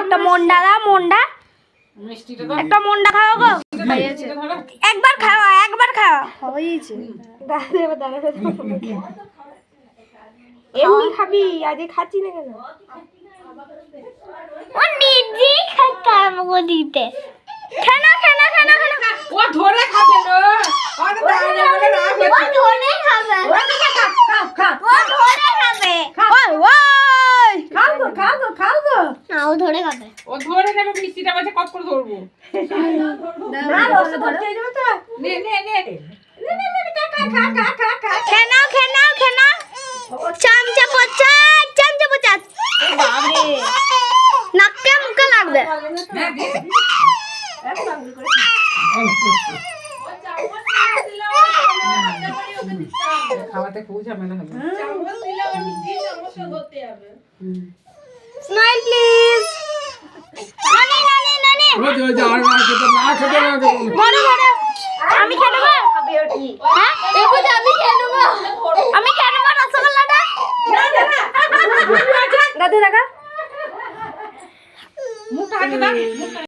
একটা মন্ডা দাও, মন্ডা একটা মন্ডা খাও গো। একবার খাওয়া, একবার খাওয়া হয়েছে। এমনি খাবি, আজ খাচ্ছি না কেন? ও নিজে খাইতে আমাকে দিতে। খানা খানা খানা খানা ও ধরে খাবে না। ও ধরে খাবে। ওই ওই খাও গো। না, ও ধরে খাবে। ও ধরে নেবে, মিষ্টিটা বাজে কত করে ধরবো? না রস ধরে দেবে তো। নে নে নে খা। খেনাও খেনাও খেনা চামচা পচা, চামচা পচা বাবারে, নাকে মুখে লাগবে। হ্যাঁ দে। খাওয়াতে খুব ঝামেলা হবে। Smile please. নানি নানি নানি ধরো ধরো। আমি খেয়ে নেবো। হ্যাঁ এবার আমি খেয়ে নেবো। আমি খেয়ে নেবো রসগোল্লাটা। দাদু রাখা মুখটা হাতে দাও।